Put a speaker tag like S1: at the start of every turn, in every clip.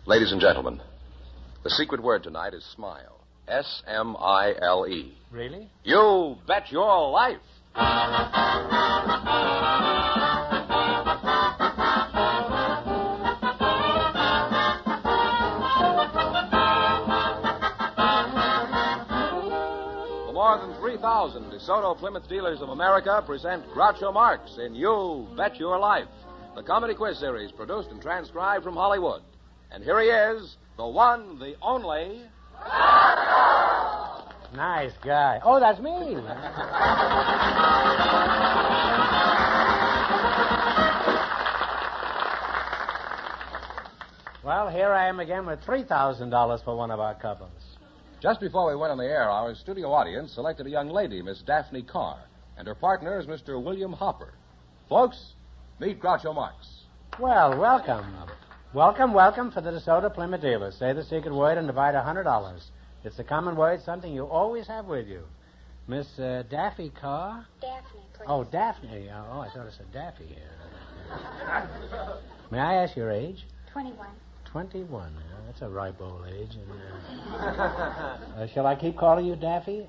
S1: Ladies and gentlemen, the secret word tonight is smile. S-M-I-L-E.
S2: Really?
S1: You bet your life. The more than 3,000 DeSotoPlymouth Dealers of America present Groucho Marx in You Bet Your Life, the comedy quiz series produced and transcribed from Hollywood. And here he is, the one, the only...
S2: Nice guy. Oh, that's me. Well, here I am again with $3,000 for one of our couples.
S1: Just before we went on the air, our studio audience selected a young lady, Miss Daphne Carr, and her partner is Mr. William Hopper. Folks, meet Groucho Marx.
S2: Well, welcome. Welcome for the DeSotoPlymouth Dealers. Say the secret word and divide $100. It's a common word, something you always have with you. Miss Daffy Carr?
S3: Daphne, please.
S2: Oh, Daphne. Oh, I thought it said Daffy here. May I ask your age?
S3: 21.
S2: 21. That's a ripe old age. Shall I keep calling you Daffy?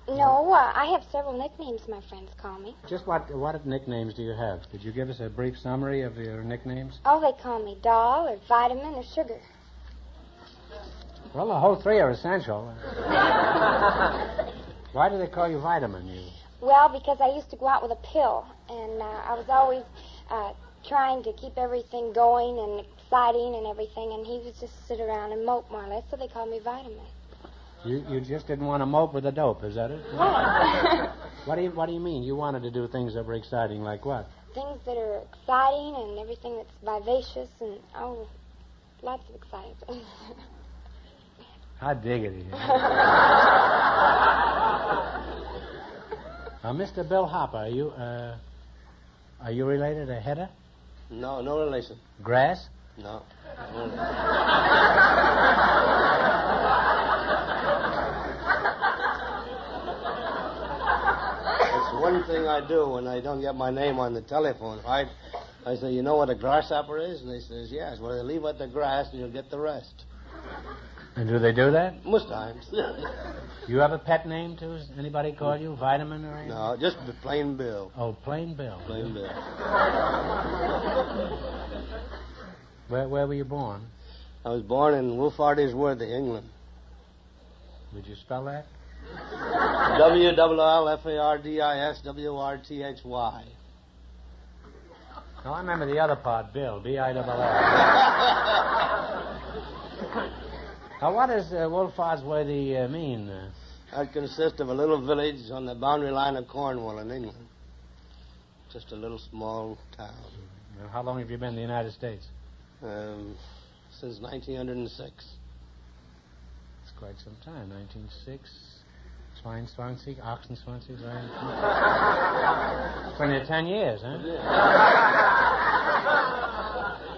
S3: No, I have several nicknames my friends call me.
S2: Just what nicknames do you have? Could you give us a brief summary of your nicknames?
S3: Oh, they call me Doll or Vitamin or Sugar.
S2: Well, the whole three are essential. Why do they call you Vitamin?
S3: Well, because I used to go out with a pill, and I was always trying to keep everything going and exciting and everything, and he would just sit around and mope more or less, so they called me Vitamin.
S2: You just didn't want to mope with the dope, is that it?
S3: Right.
S2: What do you mean? You wanted to do things that were exciting, like what?
S3: Things that are exciting and everything that's vivacious and, lots of exciting things.
S2: I dig it. Mr. Bill Hopper, are you related to Hedda?
S4: No, no relation.
S2: Grass?
S4: No. It's one thing I do when I don't get my name on the telephone, right? I say, you know what a grasshopper is? And they says, yes. Well, they leave out the grass and you'll get the rest.
S2: And do they do that?
S4: Most times.
S2: You have a pet name, too? Does anybody call you Vitamin or anything?
S4: No, just plain Bill.
S2: Oh, plain Bill.
S4: Plain Bill.
S2: Where were you born?
S4: I was born in Wolfartisworthy, England.
S2: Would you spell that?
S4: WLLFARDISWRTHY.
S2: No, I remember the other part, Bill, B-I-L-L. Now, what does Wolfartisworthy mean?
S4: That consists of a little village on the boundary line of Cornwall in England. Just a little small town.
S2: How long have you been in the United States?
S4: Since 1906.
S2: That's quite some time. 1906. Swine Swansea, Oxen Swansea, 20 10 years, huh?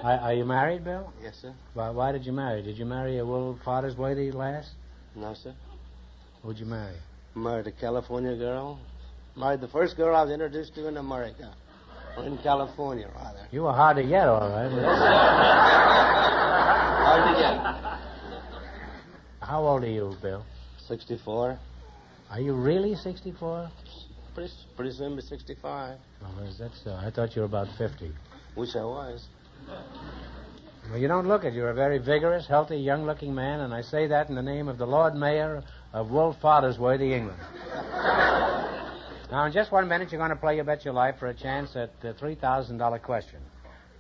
S2: Are you married, Bill?
S4: Yes, sir.
S2: Why did you marry? Did you marry a Wolfartisworthy lass?
S4: No, sir.
S2: Who'd you marry?
S4: Married a California girl. Married the first girl I was introduced to in America. Or in California, rather.
S2: You were hard to get, all right.
S4: Hard to get.
S2: How old are you, Bill?
S4: 64.
S2: Are you really 64?
S4: Pretty soon be 65.
S2: Oh, is that so? I thought you were about 50.
S4: Wish I was.
S2: Well, you don't look it. You're a very vigorous, healthy, young-looking man, and I say that in the name of the Lord Mayor of Wolfartisworthy, England. Now, in just 1 minute, you're going to play You Bet Your Life for a chance at the $3,000 question.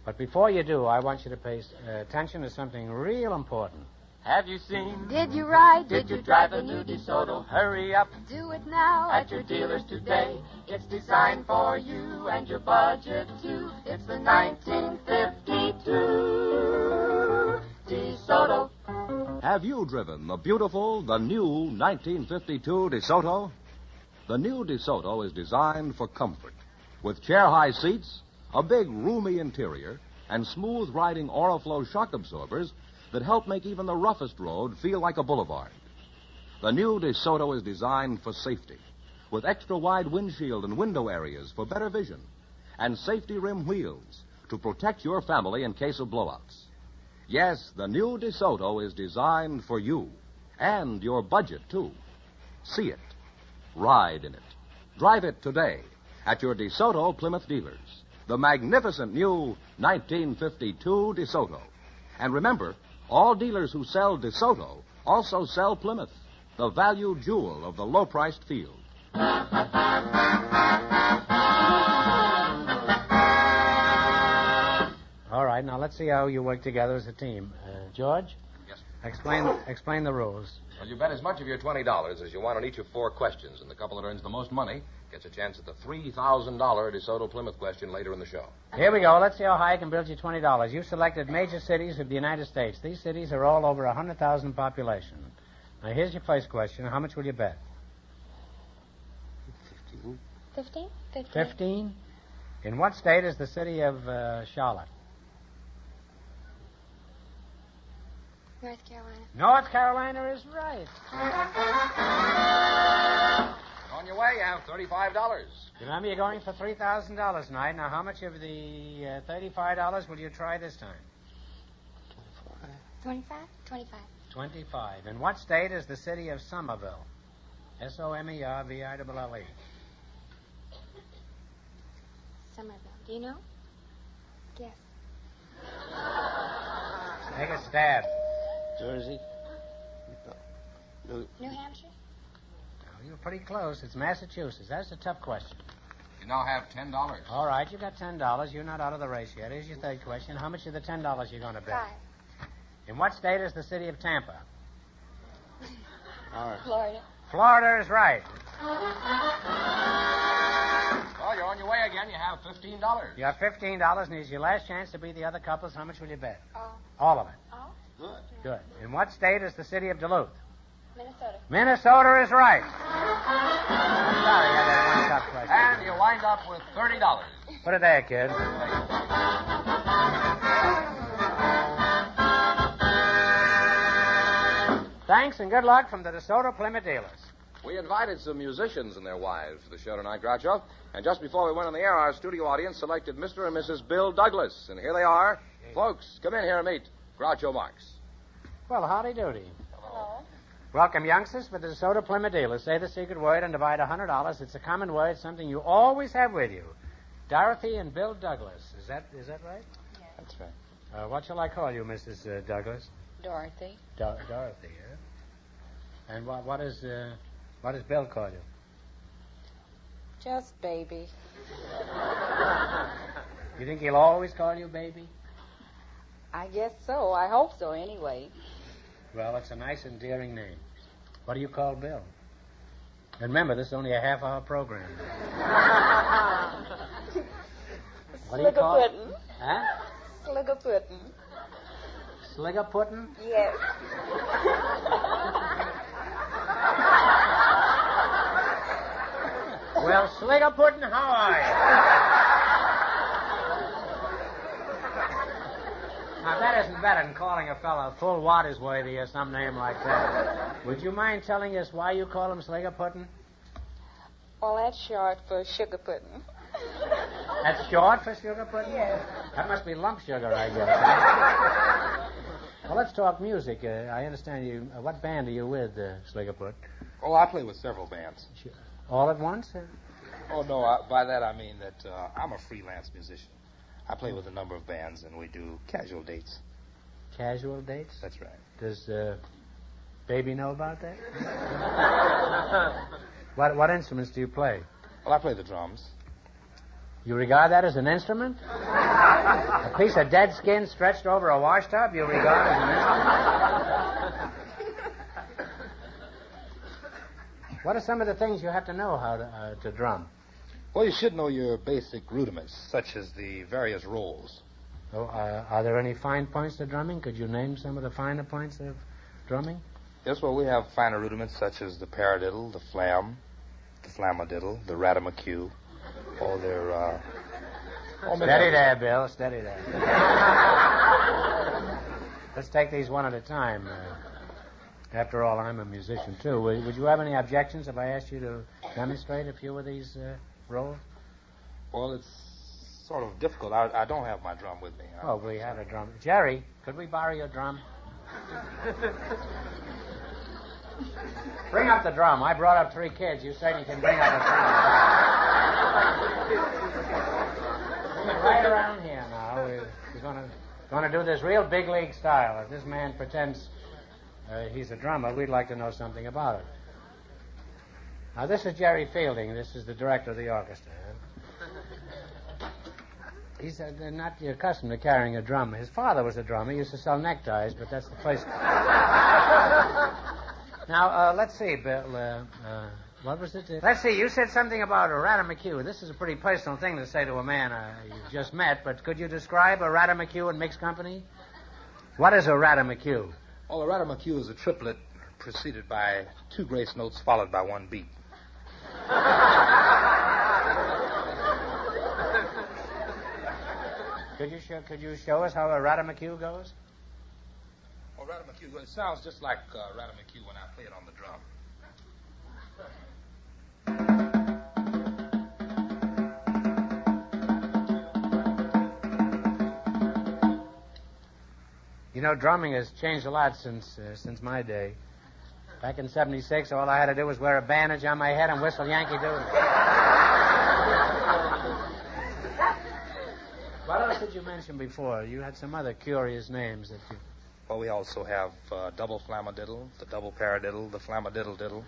S2: But before you do, I want you to pay attention to something real important.
S5: Have you seen?
S3: Did you ride?
S5: Did you drive a new DeSoto? Hurry up
S3: Do it now.
S5: at your dealers today. It's designed for you and your budget too. It's the 1952 DeSoto.
S1: Have you driven the new 1952 DeSoto? The new DeSoto is designed for comfort, with chair-high seats, a big, roomy interior, and smooth-riding Oriflow shock absorbers that help make even the roughest road feel like a boulevard. The new DeSoto is designed for safety, with extra-wide windshield and window areas for better vision, and safety rim wheels to protect your family in case of blowouts. Yes, the new DeSoto is designed for you and your budget, too. See it. Ride in it. Drive it today at your DeSotoPlymouth Dealers. The magnificent new 1952 DeSoto. And remember, all dealers who sell DeSoto also sell Plymouth, the value jewel of the low-priced field.
S2: All right, now let's see how you work together as a team. George?
S6: Yes.
S2: Explain the rules.
S6: Well, you bet as much of your $20 as you want on each of 4 questions, and the couple that earns the most money gets a chance at the $3,000 DeSoto Plymouth question later in the show.
S2: Here we go. Let's see how high I can build you $20. You selected major cities of the United States. These cities are all over 100,000 population. Now, here's your first question. How much will you bet?
S3: 15?
S2: 15? In what state is the city of Charlotte?
S3: North Carolina.
S2: North Carolina is right.
S6: On your way, you have $35.
S2: Remember, you're going for $3,000 tonight. Now, how much of the $35 will you try this time?
S3: 25? 25.
S2: 25. In what state is the city of Somerville? Somerville.
S3: Somerville. Do you know? Yes.
S2: Take a stab.
S4: Jersey?
S3: New Hampshire?
S2: Oh, you're pretty close. It's Massachusetts. That's a tough question.
S6: You now have $10.
S2: All right, you got $10. You're not out of the race yet. Here's your third question. How much of the $10 you going to bet?
S3: 5.
S2: In what state is the city of Tampa?
S3: Florida.
S2: Florida is right.
S6: Well, you're on your way again. You have $15.
S2: You have $15, and here's your last chance to beat the other couples. How much will you bet?
S3: All.
S2: All of it.
S3: All?
S2: Good. In what state is the city of Duluth?
S3: Minnesota.
S2: Minnesota is right. I'm sorry, I got one tough question.
S6: And you wind up with $30.
S2: Put it there, kid. Thanks and good luck from the DeSotoPlymouth Dealers.
S6: We invited some musicians and their wives to the show tonight, Groucho. And just before we went on the air, our studio audience selected Mr. and Mrs. Bill Douglas. And here they are. Folks, come in here and meet Groucho Marx.
S2: Well, howdy doody.
S3: Hello.
S2: Welcome, youngsters, for the DeSotoPlymouth Dealers. Say the secret word and divide $100. It's a common word, something you always have with you. Dorothy and Bill Douglas. Is that right?
S3: Yes.
S4: That's right.
S2: What shall I call you, Mrs. Douglas?
S3: Dorothy.
S2: Dorothy, yeah. And what does Bill call you?
S3: Just baby.
S2: You think he'll always call you baby?
S3: I guess so. I hope so, anyway.
S2: Well, it's a nice, endearing name. What do you call Bill? And remember, this is only a half-hour program. What do you call it?
S3: Sliggerpuddin'.
S2: Huh?
S3: Sliggerpuddin'.
S2: Sliggerpuddin'?
S3: Yes.
S2: Well, Sliggerpuddin', how are you? Now, that isn't better than calling a fellow full water's worthy or some name like that. Would you mind telling us why you call him Sliggerpuddin'?
S3: Well, that's short for sugar pudding.
S2: That's short for sugar pudding?
S3: Yes.
S2: That must be lump sugar, I guess. Well, let's talk music. I understand you. What band are you with, Sliggerpuddin'?
S7: Oh, I play with several bands.
S2: All at once?
S7: Oh, no, by that I mean that I'm a freelance musician. I play with a number of bands, and we do casual dates.
S2: Casual dates?
S7: That's right.
S2: Does Baby know about that? What instruments do you play?
S7: Well, I play the drums.
S2: You regard that as an instrument? A piece of dead skin stretched over a washtub you regard as an instrument? What are some of the things you have to know how to drum?
S7: Well, you should know your basic rudiments, such as the various rolls.
S2: Oh, are there any fine points to drumming? Could you name some of the finer points of drumming?
S7: Yes, well, we have finer rudiments such as the paradiddle, the flam, the flamadiddle, the ratamaqueue. Oh, they're...
S2: Steady there, Bill. Steady there. Let's take these one at a time. After all, I'm a musician, too. Would you have any objections if I asked you to demonstrate a few of these rolls?
S7: Well, it's sort of difficult. I don't have my drum with me.
S2: Oh, we have a drum. Jerry, could we borrow your drum? Bring up the drum. I brought up 3 kids. You said you can bring up the drum. Bring it right around here now. We're going to do this real big league style. If this man pretends he's a drummer, we'd like to know something about it. Now, this is Jerry Fielding. This is the director of the orchestra. He's not accustomed to carrying a drum. His father was a drummer. He used to sell neckties, but that's the place. Now, let's see, Bill. What was it? Let's see, you said something about a Rattamacue. This is a pretty personal thing to say to a man you just met, but could you describe a Rattamacue in mixed company? What is a Rattamacue?
S7: Well, a Rattamacue is a triplet preceded by 2 grace notes followed by 1 beat.
S2: Could you show us how a Rattamacue goes?
S7: Well, Rattamacue, it sounds just like Rattamacue when I play it on the drum.
S2: You know, drumming has changed a lot since my day. Back in '76, all I had to do was wear a bandage on my head and whistle Yankee Doodle. What else did you mention before? You had some other curious names that you...
S7: Well, we also have double flamadiddle, the double paradiddle, the flamadiddle-diddle.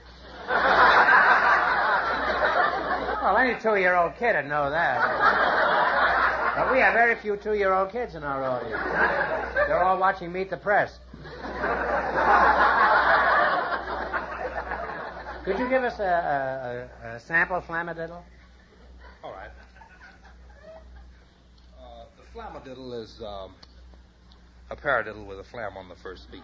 S2: Well, any 2-year-old kid would know that. But we have very few 2-year-old kids in our audience. They're all watching Meet the Press. Could you give us a sample flamadiddle?
S7: All right. The flamadiddle is a paradiddle with a flam on the first beat.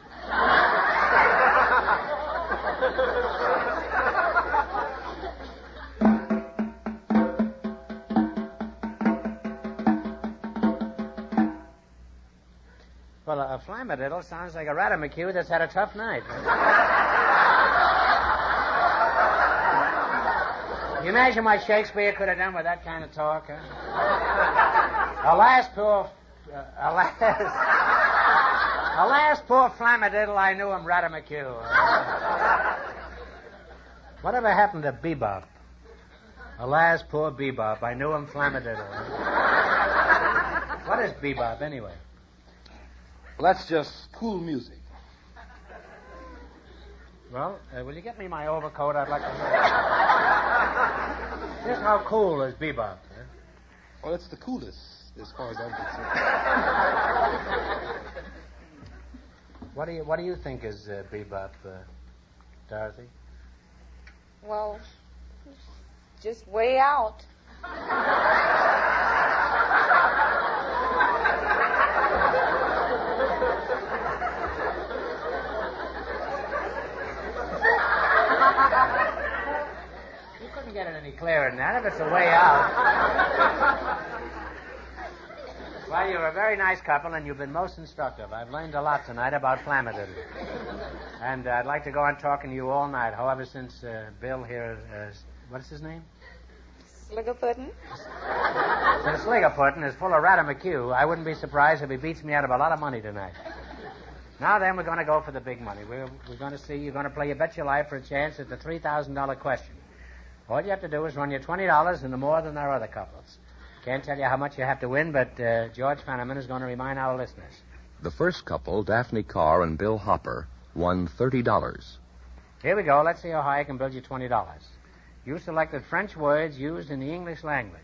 S2: Well, a flamadiddle sounds like a Rattamacue that's had a tough night. You imagine what Shakespeare could have done with that kind of talk, huh? Alas, poor flamadiddle, I knew him Rattamacue. Whatever happened to bebop? Alas, poor bebop, I knew him flamadiddle. What is bebop, anyway?
S7: Well, that's just cool music.
S2: Well, will you get me my overcoat? I'd like to hear. Just how cool is bebop? Huh?
S7: Well, it's the coolest, as far as I'm concerned.
S2: What do you think is bebop, Dorothy?
S3: Well, just way out.
S2: You couldn't get it any clearer than that if it's a way out. Well, you're a very nice couple, and you've been most instructive. I've learned a lot tonight about flamadiddle. And I'd like to go on talking to you all night. However, since Bill here, what's his name?
S3: Sliggerpuddin'.
S2: Since Sliggerpuddin' is full of Rattamacue, I wouldn't be surprised if he beats me out of a lot of money tonight. Now then, we're going to go for the big money. We're going to see, you're going to play You Bet Your Life for a chance at the $3,000 question. All you have to do is run your $20 into more than our other couples. Can't tell you how much you have to win, but George Fenneman is going to remind our listeners.
S1: The first couple, Daphne Carr and Bill Hopper, won $30.
S2: Here we go. Let's see how high I can build you $20. You selected French words used in the English language.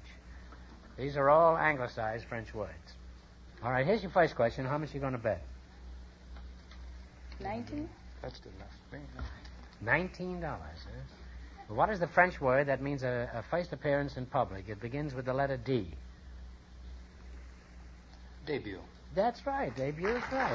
S2: These are all anglicized French words. All right, here's your first question. How much are you going to bet?
S3: 19?
S7: That's good enough.
S2: $19, huh? Well, what is the French word that means a first appearance in public? It begins with the letter D.
S7: Debut.
S2: That's right. Debut is right.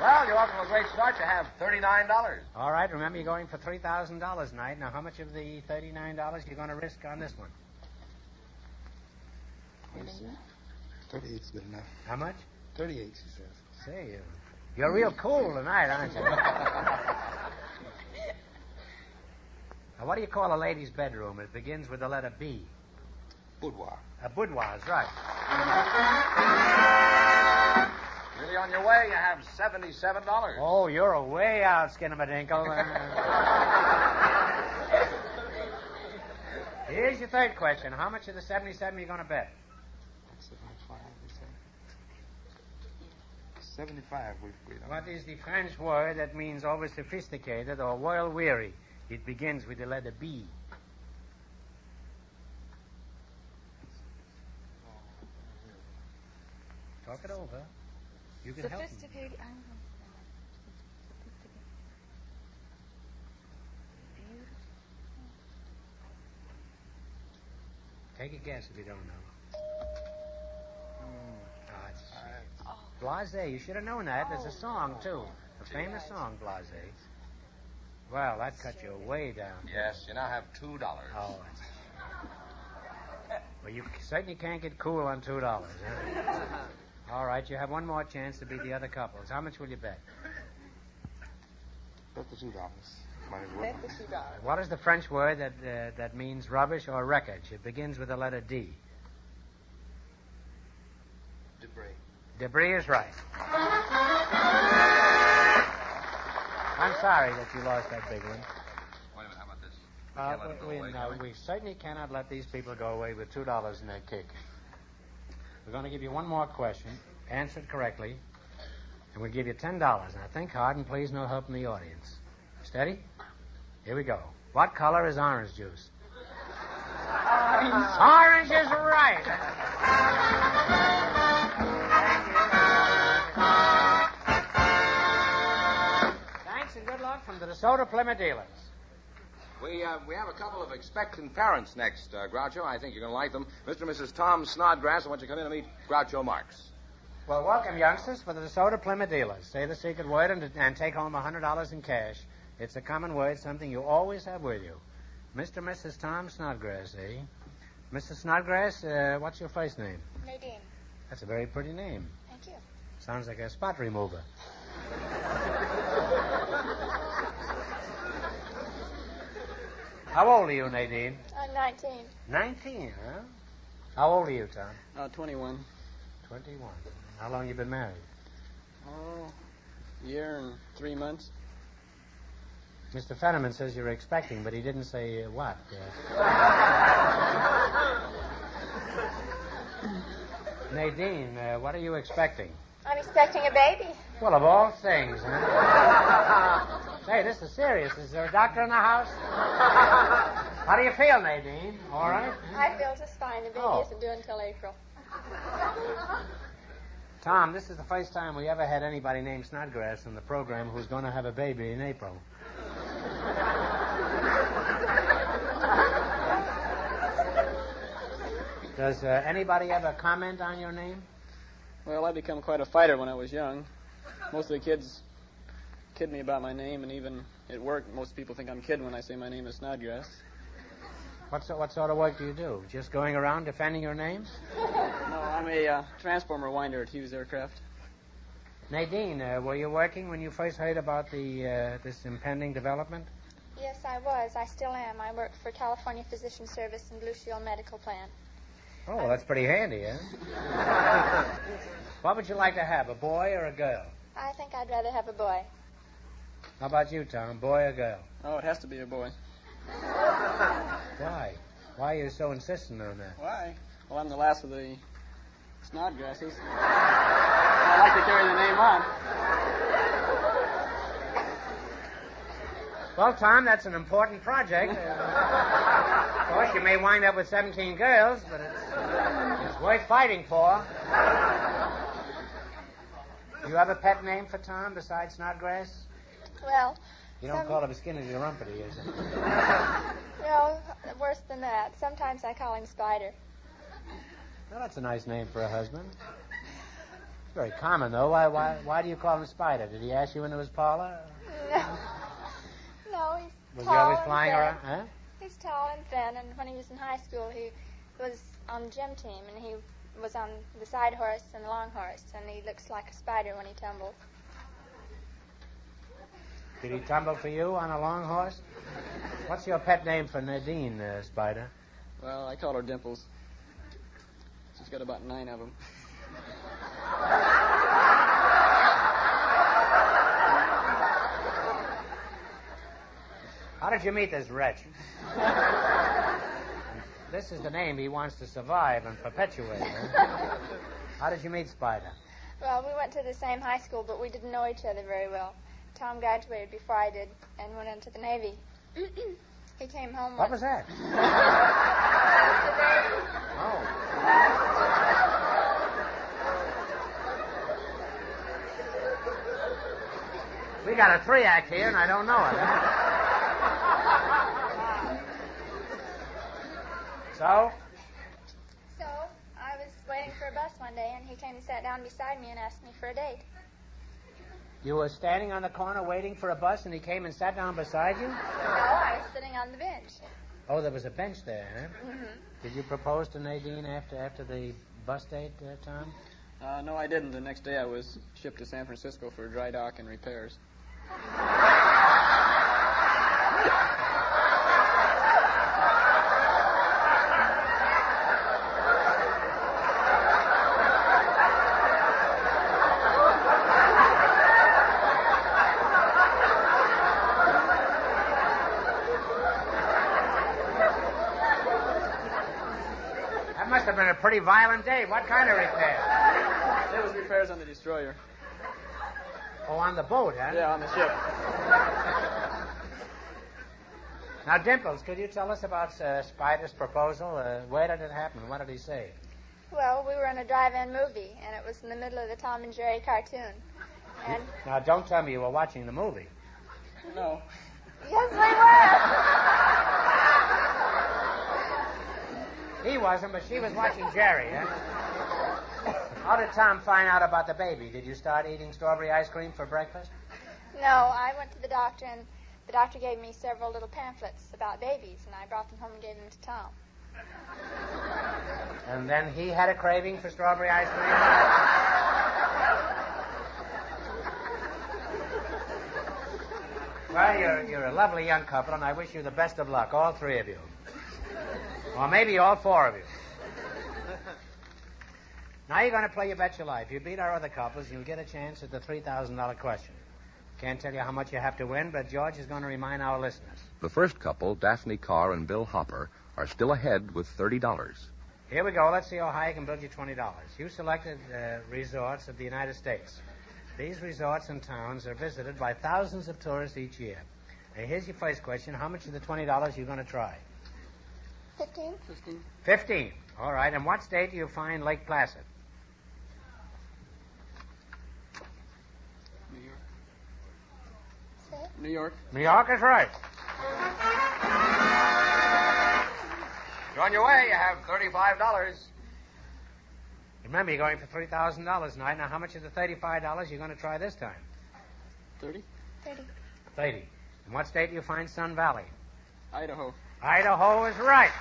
S6: Well, you're off to a great start. You have $39.
S2: All right, remember you're going for $3,000 tonight. Now, how much of the $39 are you going to risk on this one?
S7: 38's good enough.
S2: How much?
S7: 38, she says.
S2: Say, you're real cool tonight, aren't you? Now, what do you call a lady's bedroom? It begins with the letter B.
S7: Boudoir.
S2: A boudoir is right.
S6: Really on your way, you have $77.
S2: Oh, you're a way out, Skinnamadingle. Here's your third question. How much of the 77 are you going to bet?
S7: 75. We've agreed on.
S2: What is the French word that means over sophisticated or well weary? It begins with the letter B. Talk it over. You can help me.
S8: Sophisticated. I don't know.
S2: Take a guess if you don't know. Blase. You should have known that. There's a song, too. A famous song, Blase. Well, that cut you way down.
S6: Yes, you now have $2.
S2: Oh, well, you certainly can't get cool on $2, huh? All right, you have one more chance to beat the other couples. How much will you bet?
S7: Bet the $2. Might as well.
S8: Bet the $2.
S2: What is the French word that means rubbish or wreckage? It begins with the letter D.
S7: Debris.
S2: Debris is right. I'm sorry that you lost that big one.
S6: Wait a minute, how about this? Can't let 'em go away, can we?
S2: We certainly cannot let these people go away with $2 in their kick. We're going to give you one more question. Answer it correctly, and we'll give you $10. Now think hard and please no help in the audience. Steady? Here we go. What color is orange juice? Orange is right. Thanks and good luck from the DeSotoPlymouth Dealers.
S6: We have a couple of expectant parents next, Groucho. I think you're going to like them. Mr. and Mrs. Tom Snodgrass, I want you to come in and meet Groucho Marx.
S2: Well, welcome, youngsters, for the DeSotoPlymouth Dealers. Say the secret word and take home $100 in cash. It's a common word, something you always have with you. Mr. and Mrs. Tom Snodgrass, eh? Mrs. Snodgrass, what's your first name?
S3: Nadine.
S2: That's a very pretty name.
S3: Thank you.
S2: Sounds like a spot remover. How old are you, Nadine?
S3: I'm 19.
S2: 19, huh? How old are you, Tom?
S9: 21.
S2: 21. How long you been married?
S9: Oh, a year and 3 months.
S2: Mr. Fetterman says you're expecting, but he didn't say what. Nadine, what are you expecting?
S3: I'm expecting a baby.
S2: Well, of all things, huh? Say, this is serious. Is there a doctor in the house? How do you feel, Nadine? All right?
S3: I feel just fine. The baby isn't due until April.
S2: Tom, this is the first time we ever had anybody named Snodgrass in the program who's going to have a baby in April. Does anybody ever comment on your name?
S9: Well, I become quite a fighter when I was young. Most of the kids kid me about my name, and even at work, most people think I'm kidding when I say my name is Snodgrass.
S2: What sort of work do you do? Just going around defending your name?
S9: No, I'm a transformer winder at Hughes Aircraft.
S2: Nadine, were you working when you first heard about this impending development?
S3: Yes, I was. I still am. I work for California Physician Service and Blue Shield Medical Plan.
S2: Oh, that's pretty handy, huh? What would you like to have, a boy or a girl?
S3: I think I'd rather have a boy.
S2: How about you, Tom, boy or girl?
S9: Oh, it has to be a boy.
S2: Why? Why are you so insistent on that?
S9: Why? Well, I'm the last of the Snodgrasses. I like to carry the name on.
S2: Well, Tom, that's an important project. Of course, you may wind up with 17 girls, but it's worth fighting for. You have a pet name for Tom besides Snodgrass?
S3: Well...
S2: You don't call him a skinny rumpety, is it?
S3: No, worse than that. Sometimes I call him Spider.
S2: Well, that's a nice name for a husband. It's very common, though. Why do you call him Spider? Did he ask you into his parlor?
S3: No, he's
S2: Was
S3: tall
S2: he always
S3: and
S2: flying
S3: thin.
S2: around? Huh?
S3: He's tall and thin, and when he was in high school, he was on the gym team, and he was on the side horse and the long horse, and he looks like a spider when he tumbles.
S2: Did he tumble for you on a long horse? What's your pet name for Nadine, Spider?
S9: Well, I call her Dimples. got about 9 of them.
S2: How did you meet this wretch? This is the name he wants to survive and perpetuate. Huh? How did you meet Spider?
S8: Well, we went to the same high school, but we didn't know each other very well. Tom graduated before I did and went into the Navy. He came home
S2: What
S8: once.
S2: was that? Oh. We got a 3-act here, and I don't know it. So?
S8: So, I was waiting for a bus one day, and he came and sat down beside me and asked me for a date.
S2: You were standing on the corner waiting for a bus, and he came and sat down beside you?
S8: No, I was sitting on the bench.
S2: Oh, there was a bench there, huh?
S8: Mm-hmm.
S2: Did you propose to Nadine after the bus date, Tom?
S9: No, I didn't. The next day I was shipped to San Francisco for dry dock and repairs.
S2: That must have been a pretty violent day. What kind of repair?
S9: There was repairs on the destroyer.
S2: Oh, on the boat, huh?
S9: Yeah, on the ship.
S2: Now, Dimples, could you tell us about Spider's proposal? Where did it happen? What did he say?
S8: Well, we were in a drive-in movie, and it was in the middle of the Tom and Jerry cartoon. And
S2: Now, don't tell me you were watching the movie.
S9: No.
S8: yes, we were.
S2: He wasn't, but she was watching Jerry, huh? How did Tom find out about the baby? Did you start eating strawberry ice cream for breakfast?
S8: No, I went to the doctor, and the doctor gave me several little pamphlets about babies, and I brought them home and gave them to Tom.
S2: And then he had a craving for strawberry ice cream? Well, you're a lovely young couple, and I wish you the best of luck, all 3 of you. Or maybe all 4 of you. Now you're going to play You Bet Your Life. You beat our other couples, you'll get a chance at the $3,000 question. Can't tell you how much you have to win, but George is going to remind our listeners.
S1: The first couple, Daphne Carr and Bill Hopper, are still ahead with $30.
S2: Here we go. Let's see how high I can build you $20. You selected resorts of the United States. These resorts and towns are visited by thousands of tourists each year. Now, here's your first question. How much of the $20 you're going to try?
S8: 15.
S2: 15. All right. In what state do you find Lake Placid?
S9: New York.
S8: Say?
S9: New York.
S2: New York is right.
S6: You're on your way. You have $35.
S2: Remember, you're going for $3,000 tonight. Now, how much of the $35 you're going to try this time?
S9: 30.
S2: 30. In what state do you find Sun Valley?
S9: Idaho.
S2: Idaho is right.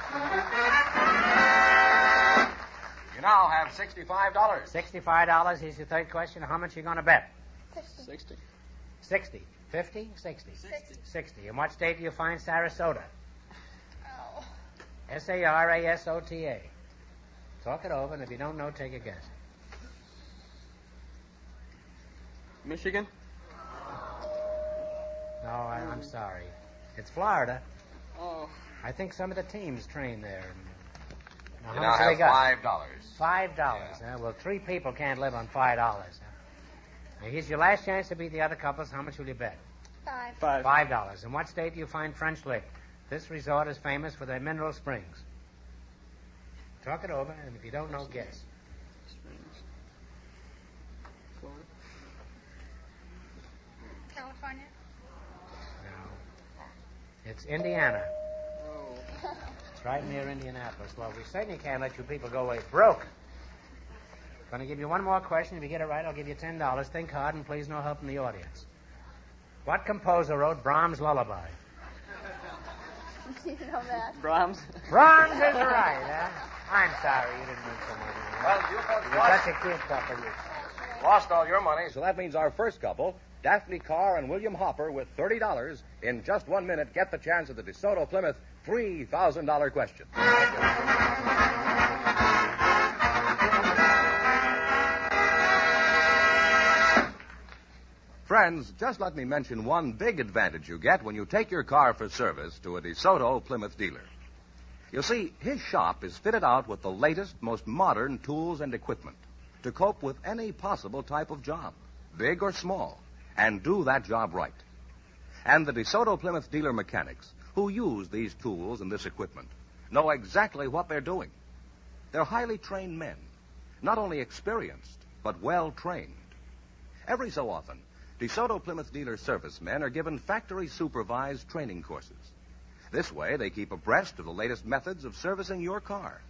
S6: You now have $65.
S2: $65 is your third question. How much are you going to bet?
S9: 60.
S2: 60. 50? 60. 60. In what state do you find Sarasota?
S8: Oh.
S2: Sarasota. Talk it over, and if you don't know, take a guess.
S9: Michigan.
S2: No, I'm sorry. It's Florida.
S9: Oh.
S2: I think some of the teams train there. Now,
S6: You
S2: how
S6: now
S2: much have
S6: have
S2: they got?
S6: $5.
S2: $5. Well, 3 people can't live on $5. Now, here's your last chance to beat the other couples. How much will you bet?
S8: 5.
S2: $5. In what state do you find French Lick? This resort is famous for their mineral springs. Talk it over, and if you don't know, guess.
S9: Springs. Florida.
S8: California.
S2: No. It's Indiana.
S9: Oh.
S2: It's right near Indianapolis. Well, we certainly can't let you people go away broke. Going to give you one more question. If you get it right, I'll give you $10. Think hard, and please no help from the audience. What composer wrote Brahms' Lullaby?
S8: You know that.
S9: Brahms.
S2: Brahms is right, huh? I'm sorry you didn't win so much.
S6: Well, you folks
S2: You're such a cute couple.
S6: lost all your money, so that means our first couple, Daphne Carr and William Hopper, with $30, in just 1 minute, get the chance at the DeSotoPlymouth $3,000 question.
S1: Friends, just let me mention one big advantage you get when you take your car for service to a DeSotoPlymouth dealer. You see, his shop is fitted out with the latest, most modern tools and equipment to cope with any possible type of job, big or small, and do that job right. And the DeSotoPlymouth dealer mechanics who use these tools and this equipment know exactly what they're doing. They're highly trained men, not only experienced, but well-trained. Every so often, DeSotoPlymouth dealer servicemen are given factory-supervised training courses. This way, they keep abreast of the latest methods of servicing your car.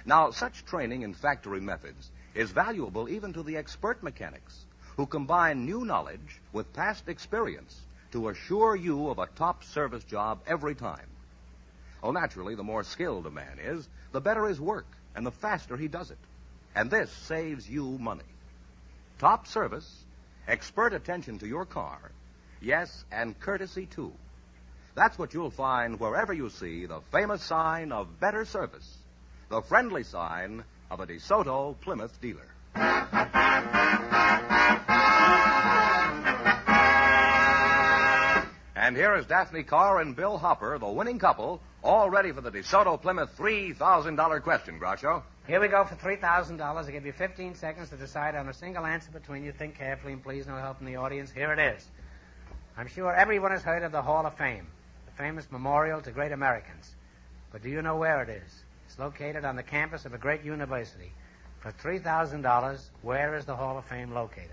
S1: Now, such training in factory methods is valuable even to the expert mechanics who combine new knowledge with past experience to assure you of a top service job every time. Oh, naturally, the more skilled a man is, the better his work and the faster he does it. And this saves you money. Top service, expert attention to your car, yes, and courtesy, too. That's what you'll find wherever you see the famous sign of better service, the friendly sign of a DeSotoPlymouth dealer. And here is Daphne Carr and Bill Hopper, the winning couple, all ready for the DeSotoPlymouth $3,000 question, Groucho.
S2: Here we go for $3,000. I give you 15 seconds to decide on a single answer between you. Think carefully, and please no help from the audience. Here it is. I'm sure everyone has heard of the Hall of Fame, the famous memorial to great Americans. But do you know where it is? It's located on the campus of a great university. For $3,000, where is the Hall of Fame located?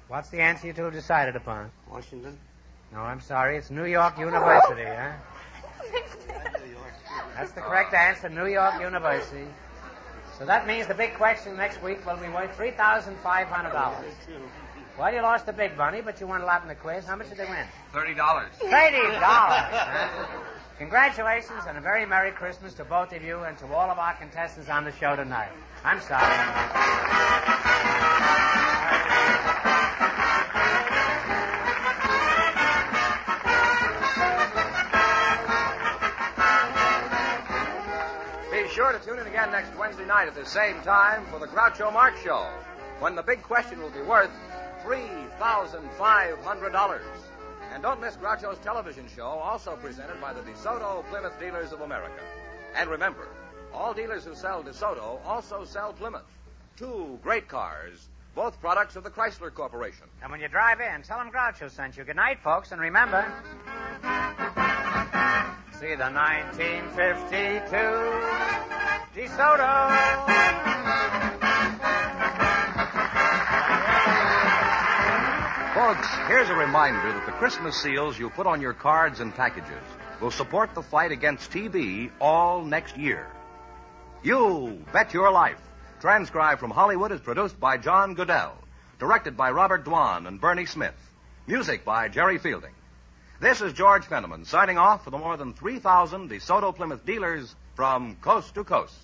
S2: What's the answer you two have decided upon?
S4: Washington.
S2: No, I'm sorry. It's New York University, huh? That's the correct answer, New York University. So that means the big question next week will be worth $3,500. Well, you lost the big money, but you won a lot in the quiz. How much did they win?
S6: $30.
S2: $30. Huh? Congratulations and a very Merry Christmas to both of you and to all of our contestants on the show tonight. I'm sorry.
S6: Be sure to tune in again next Wednesday night at the same time for the Groucho Marx Show, when the big question will be worth $3,500. And don't miss Groucho's television show, also presented by the DeSotoPlymouth Dealers of America. And remember, all dealers who sell DeSoto also sell Plymouth. Two great cars, both products of the Chrysler Corporation.
S2: And when you drive in, tell them Groucho sent you. Good night, folks, and remember, see the 1952 DeSoto.
S1: Folks, here's a reminder that the Christmas seals you put on your cards and packages will support the fight against TB all next year. You Bet Your Life, transcribed from Hollywood, is produced by John Goodell, directed by Robert Dwan and Bernie Smith, music by Jerry Fielding. This is George Fenneman signing off for the more than 3,000 DeSotoPlymouth dealers from coast to coast.